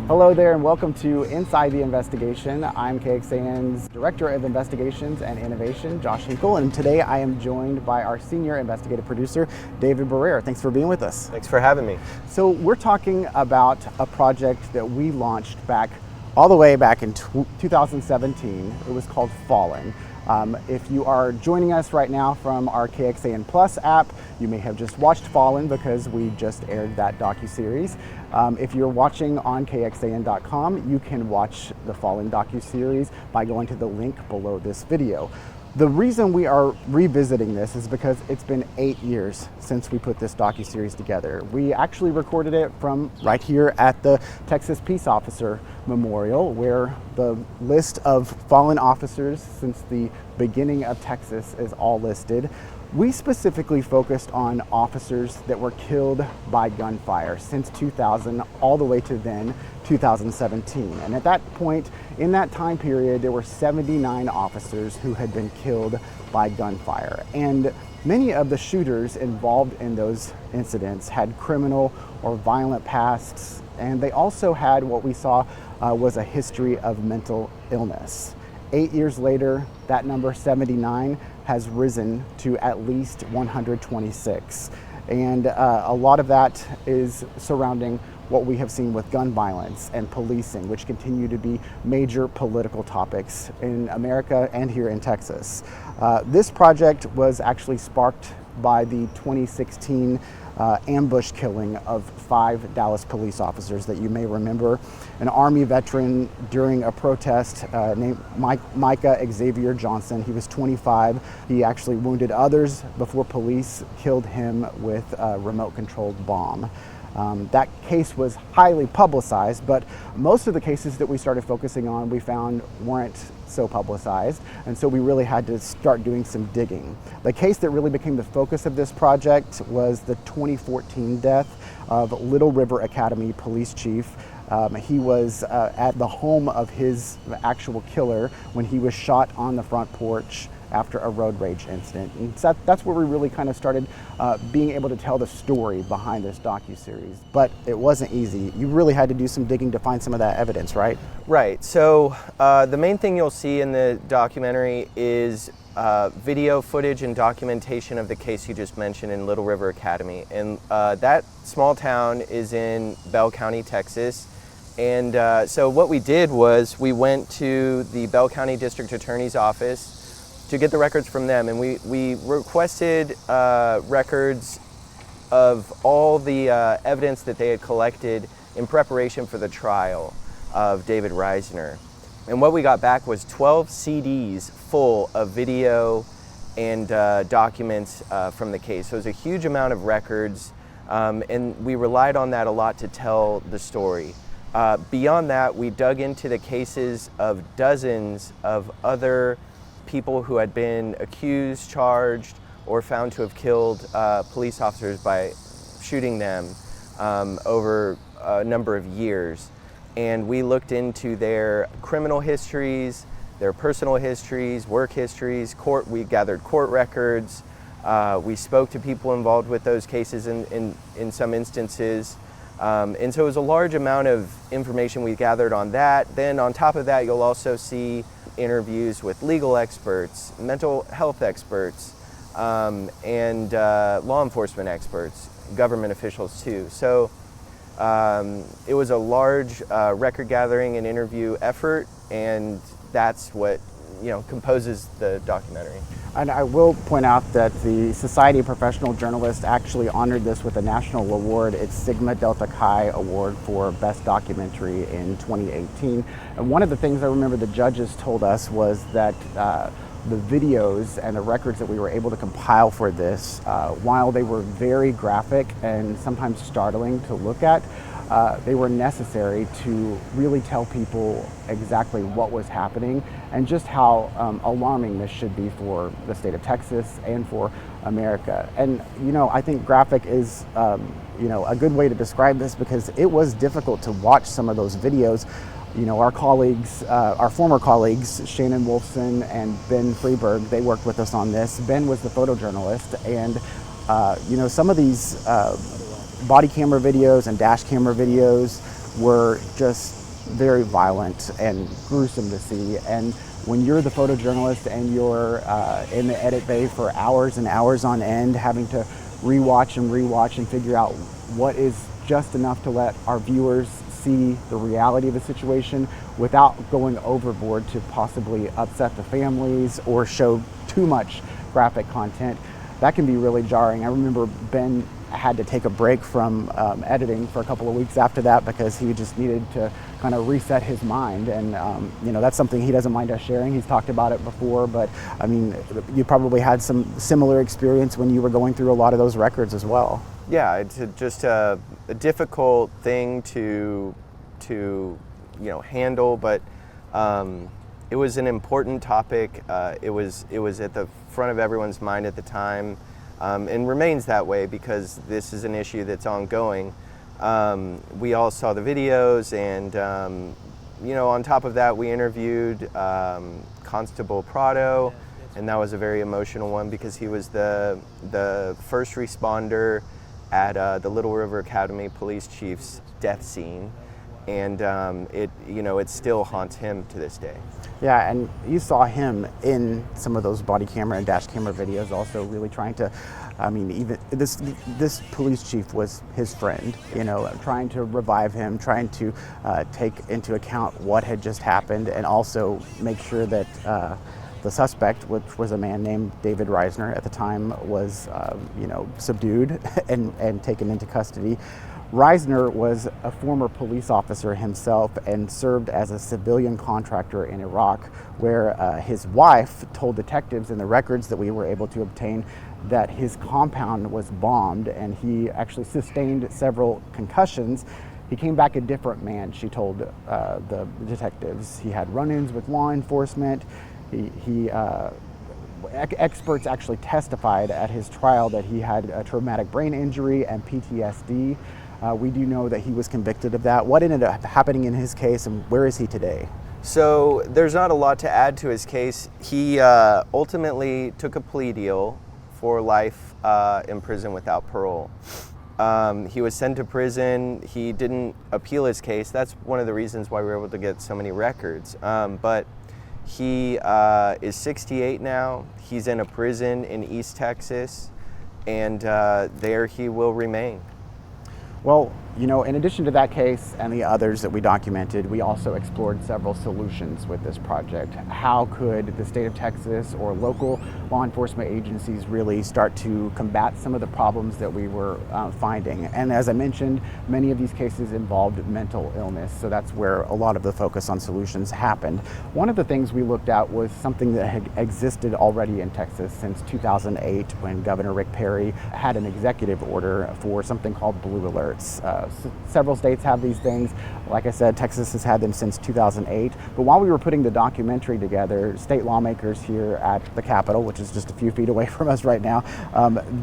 Hello there and welcome to Inside the Investigation. I'm KXAN's Director of Investigations and Innovation, Josh Hinkle, and today I am joined by our Senior Investigative Producer, David Barrera. Thanks for being with us. Thanks for having me. So we're talking about a project that we launched all the way back in 2017. It was called Fallen. If you are joining us right now from our KXAN Plus app, you may have just watched Fallen because we just aired that docuseries. If you're watching on KXAN.com, you can watch the Fallen docuseries by going to the link below this video. The reason we are revisiting this is because it's been 8 years since we put this docuseries together. We actually recorded it from right here at the Texas Peace Officer Memorial, where the list of fallen officers since the beginning of Texas is all listed. We specifically focused on officers that were killed by gunfire since 2000 all the way to then 2017. And at that point, in that time period, there were 79 officers who had been killed by gunfire. And many of the shooters involved in those incidents had criminal or violent pasts, and they also had what we saw was a history of mental illness. 8 years later, that number 79 has risen to at least 126. And a lot of that is surrounding what we have seen with gun violence and policing, which continue to be major political topics in America and here in Texas. This project was actually sparked by the 2016 ambush killing of 5 Dallas police officers that you may remember. An Army veteran during a protest named Micah Xavier Johnson. He was 25. He actually wounded others before police killed him with a remote-controlled bomb. That case was highly publicized, but most of the cases that we started focusing on we found weren't so publicized, and so we really had to start doing some digging. The case that really became the focus of this project was the 2014 death of Little River Academy police chief. He was at the home of his actual killer when he was shot on the front porch after a road rage incident. And so that's where we really kind of started being able to tell the story behind this docuseries. But it wasn't easy. You really had to do some digging to find some of that evidence, right? Right. So the main thing you'll see in the documentary is video footage and documentation of the case you just mentioned in Little River Academy. And that small town is in Bell County, Texas. And so what we did was we went to the Bell County District Attorney's Office to get the records from them, and we requested records of all the evidence that they had collected in preparation for the trial of David Reisner. And what we got back was 12 CDs full of video and documents from the case. So it was a huge amount of records, and we relied on that a lot to tell the story. Beyond that, we dug into the cases of dozens of other people who had been accused, charged, or found to have killed police officers by shooting them over a number of years. And we looked into their criminal histories, their personal histories, work histories, we gathered court records, we spoke to people involved with those cases in some instances. And so it was a large amount of information we gathered on that. Then on top of that, you'll also see interviews with legal experts, mental health experts, and law enforcement experts, government officials too. So it was a large record gathering and interview effort, and that's what composes the documentary. And I will point out that the Society of Professional Journalists actually honored this with a national award. It's Sigma Delta Chi Award for Best Documentary in 2018. And one of the things I remember the judges told us was that the videos and the records that we were able to compile for this, while they were very graphic and sometimes startling to look at, they were necessary to really tell people exactly what was happening and just how alarming this should be for the state of Texas and for America. And I think graphic is a good way to describe this because it was difficult to watch some of those videos. Our colleagues, our former colleagues, Shannon Wolfson and Ben Freeberg, they worked with us on this. Ben was the photojournalist, and some of these body camera videos and dash camera videos were just very violent and gruesome to see. And when you're the photojournalist and you're in the edit bay for hours and hours on end, having to rewatch and figure out what is just enough to let our viewers see the reality of the situation without going overboard to possibly upset the families or show too much graphic content, that can be really jarring. I remember Ben had to take a break from editing for a couple of weeks after that because he just needed to kind of reset his mind. And that's something he doesn't mind us sharing. He's talked about it before, but I mean, you probably had some similar experience when you were going through a lot of those records as well. Yeah, it's just a difficult thing to handle, but it was an important topic. It was at the front of everyone's mind at the time, and remains that way because this is an issue that's ongoing. We all saw the videos, and on top of that, we interviewed Constable Prado, and that was a very emotional one because he was the first responder at the Little River Academy police chief's death scene, and it still haunts him to this day. Yeah, and you saw him in some of those body camera and dash camera videos also really trying to, even this police chief was his friend, trying to revive him, trying to take into account what had just happened, and also make sure that the suspect, which was a man named David Reisner at the time, was subdued and taken into custody. Reisner was a former police officer himself and served as a civilian contractor in Iraq, where his wife told detectives in the records that we were able to obtain that his compound was bombed and he actually sustained several concussions. He came back a different man, she told the detectives. He had run-ins with law enforcement. Experts actually testified at his trial that he had a traumatic brain injury and PTSD. We do know that he was convicted of that. What ended up happening in his case, and where is he today? So there's not a lot to add to his case. He ultimately took a plea deal for life in prison without parole. He was sent to prison. He didn't appeal his case. That's one of the reasons why we were able to get so many records. But he is 68 now. He's in a prison in East Texas, and there he will remain. Well, in addition to that case and the others that we documented, we also explored several solutions with this project. How could the state of Texas or local law enforcement agencies really start to combat some of the problems that we were finding? And as I mentioned, many of these cases involved mental illness, so that's where a lot of the focus on solutions happened. One of the things we looked at was something that had existed already in Texas since 2008 when Governor Rick Perry had an executive order for something called blue alerts. Several states have these things. Like I said, Texas has had them since 2008. But while we were putting the documentary together, state lawmakers here at the Capitol, which is just a few feet away from us right now,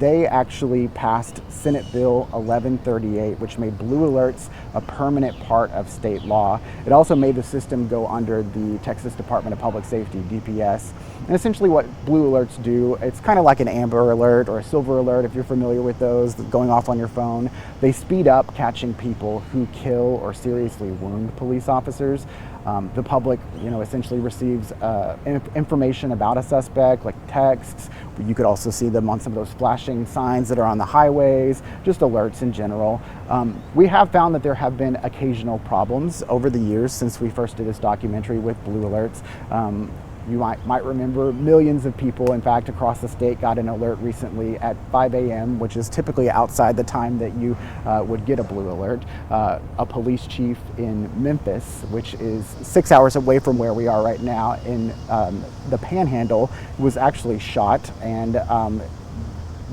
they actually passed Senate Bill 1138, which made blue alerts a permanent part of state law. It also made the system go under the Texas Department of Public Safety, DPS. And essentially what blue alerts do, it's kind of like an amber alert or a silver alert if you're familiar with those going off on your phone. They speed up catching people who kill or seriously wound police officers. The public, essentially receives information about a suspect, like texts. You could also see them on some of those flashing signs that are on the highways, just alerts in general. We have found that there have been occasional problems over the years since we first did this documentary with blue alerts. You might remember millions of people, in fact, across the state got an alert recently at 5 a.m., which is typically outside the time that you would get a blue alert. A police chief in Memphis, which is 6 hours away from where we are right now in the Panhandle, was actually shot. And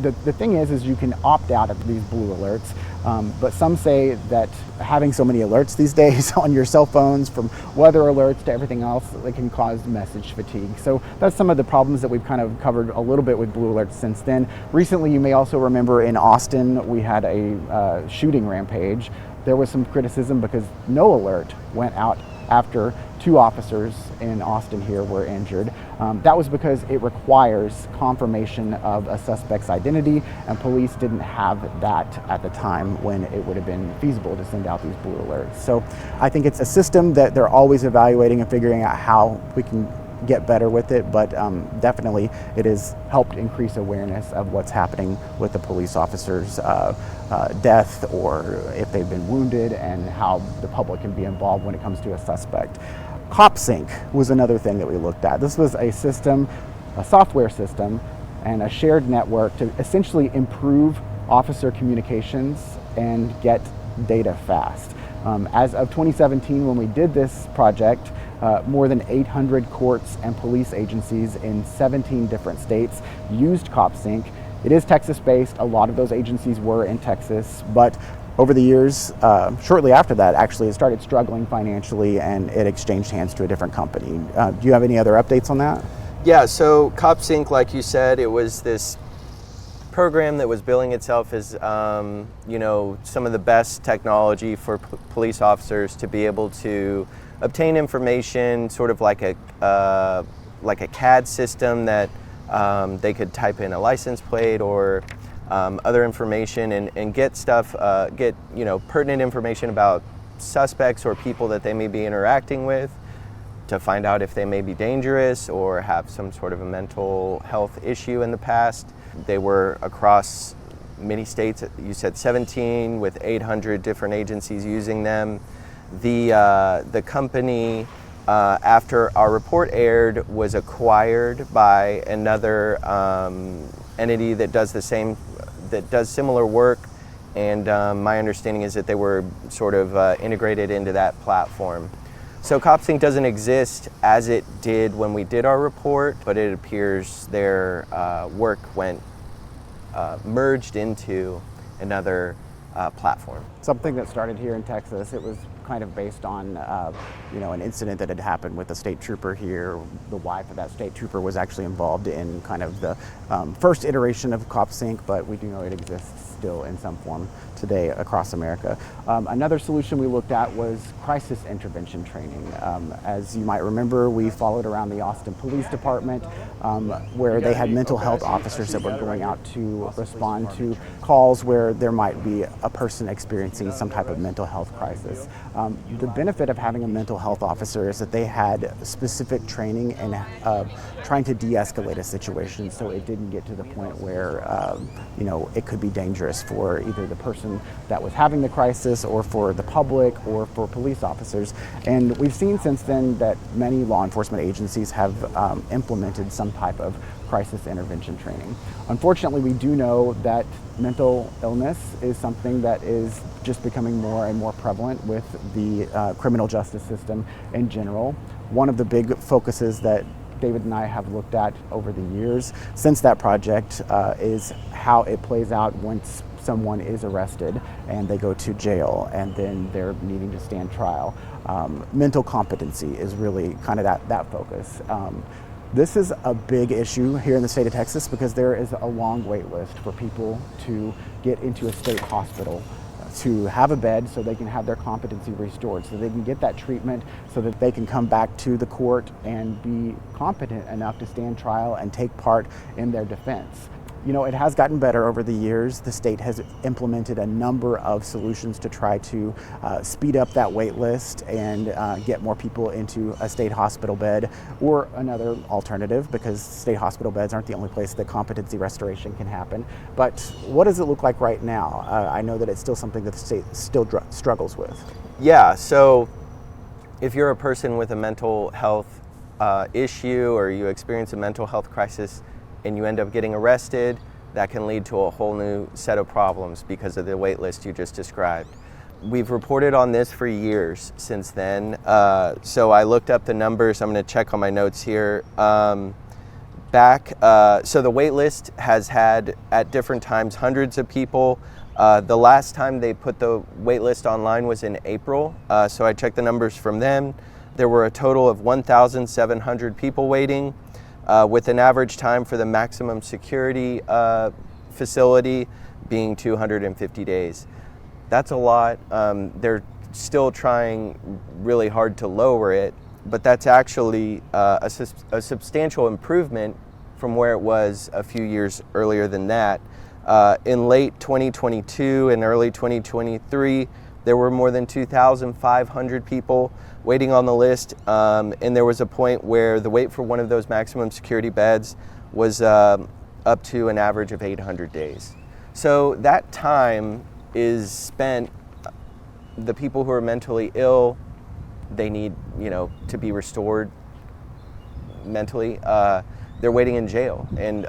the thing is you can opt out of these blue alerts. But some say that having so many alerts these days on your cell phones, from weather alerts to everything else, they can cause message fatigue. So that's some of the problems that we've kind of covered a little bit with blue alerts since then. Recently, you may also remember in Austin, we had a shooting rampage. There was some criticism because no alert went out after 2 officers in Austin here were injured. That was because it requires confirmation of a suspect's identity, and police didn't have that at the time when it would have been feasible to send out these blue alerts. So I think it's a system that they're always evaluating and figuring out how we can get better with it, but definitely it has helped increase awareness of what's happening with the police officer's death, or if they've been wounded, and how the public can be involved when it comes to a suspect. KXAN was another thing that we looked at. This was a system, a software system, and a shared network to essentially improve officer communications and get data fast. As of 2017, when we did this project, more than 800 courts and police agencies in 17 different states used KXAN. It is Texas-based. A lot of those agencies were in Texas, but over the years, shortly after that, actually, it started struggling financially and it exchanged hands to a different company. Do you have any other updates on that? Yeah, so KXAN, like you said, it was this program that was billing itself as some of the best technology for police officers to be able to obtain information, sort of like a CAD system that they could type in a license plate or other information and get stuff, pertinent information about suspects or people that they may be interacting with, to find out if they may be dangerous or have some sort of a mental health issue in the past. They were across many states. You said 17 with 800 different agencies using them. The company, after our report aired, was acquired by another entity that does similar work, and my understanding is that they were sort of integrated into that platform. So KXAN doesn't exist as it did when we did our report, but it appears their work went merged into another platform. Something that started here in Texas. It was kind of based on an incident that had happened with a state trooper here. The wife of that state trooper was actually involved in kind of the first iteration of KXAN, but we do know it exists still in some form today across America. Another solution we looked at was crisis intervention training. As you might remember, we followed around the Austin Police Department where they had mental health officers that were going out to respond to calls where there might be a person experiencing some type of mental health crisis. The benefit of having a mental health officer is that they had specific training in trying to de-escalate a situation so it didn't get to the point where it could be dangerous for either the person that was having the crisis or for the public or for police officers. And we've seen since then that many law enforcement agencies have implemented some type of crisis intervention training. Unfortunately, we do know that mental illness is something that is just becoming more and more prevalent with the criminal justice system in general. One of the big focuses that David and I have looked at over the years since that project is how it plays out once someone is arrested and they go to jail and then they're needing to stand trial. Mental competency is really kind of that focus. This is a big issue here in the state of Texas because there is a long wait list for people to get into a state hospital to have a bed so they can have their competency restored, so they can get that treatment, so that they can come back to the court and be competent enough to stand trial and take part in their defense. It has gotten better over the years. The state has implemented a number of solutions to try to speed up that wait list and get more people into a state hospital bed or another alternative, because state hospital beds aren't the only place that competency restoration can happen. But what does it look like right now? I know that it's still something that the state still struggles with. Yeah, so if you're a person with a mental health issue, or you experience a mental health crisis, and you end up getting arrested, that can lead to a whole new set of problems because of the wait list you just described. We've reported on this for years since then. So I looked up the numbers. I'm going to check on my notes here. So the wait list has had at different times hundreds of people. The last time they put the wait list online was in April. So I checked the numbers from then. There were a total of 1,700 people waiting. With an average time for the maximum security facility being 250 days. That's a lot. They're still trying really hard to lower it, but that's actually a substantial improvement from where it was a few years earlier than that. In late 2022 and early 2023, there were more than 2,500 people waiting on the list, and there was a point where the wait for one of those maximum security beds was up to an average of 800 days. So that time is spent, the people who are mentally ill, they need, to be restored mentally. They're waiting in jail, and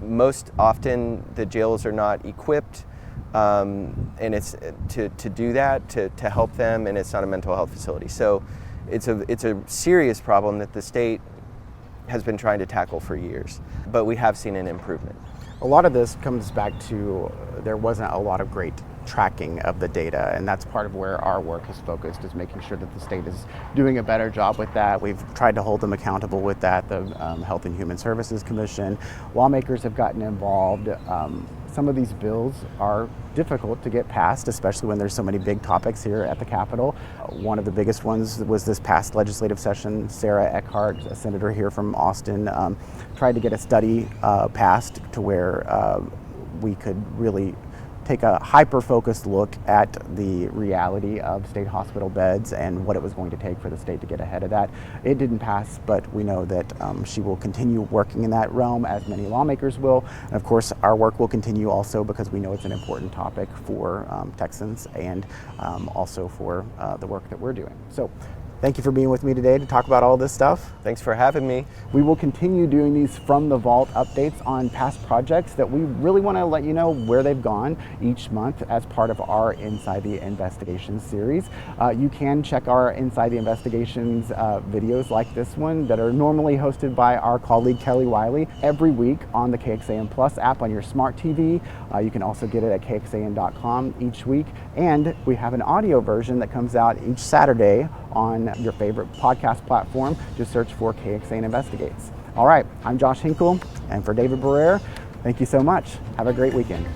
most often the jails are not equipped, and it's to do that, to help them, and it's not a mental health facility. So it's a serious problem that the state has been trying to tackle for years, but we have seen an improvement. A lot of this comes back to there wasn't a lot of great tracking of the data, and that's part of where our work is focused, is making sure that the state is doing a better job with that. We've tried to hold them accountable with that. The Health and Human Services Commission, lawmakers have gotten involved. Some of these bills are difficult to get passed, especially when there's so many big topics here at the Capitol. One of the biggest ones was this past legislative session. Sarah Eckhart, a senator here from Austin, tried to get a study passed to where we could really take a hyper-focused look at the reality of state hospital beds and what it was going to take for the state to get ahead of that. It didn't pass, but we know that she will continue working in that realm, as many lawmakers will. And of course, our work will continue also because we know it's an important topic for Texans and also for the work that we're doing. So thank you for being with me today to talk about all this stuff. Thanks for having me. We will continue doing these from the vault updates on past projects that we really want to let you know where they've gone each month as part of our Inside the Investigations series. You can check our Inside the Investigations videos like this one that are normally hosted by our colleague Kelly Wiley every week on the KXAN Plus app on your smart TV. You can also get it at KXAN.com each week, and we have an audio version that comes out each Saturday on your favorite podcast platform. Just search for KXAN Investigates. All right, I'm Josh Hinkle, and for David Barrere, thank you so much. Have a great weekend.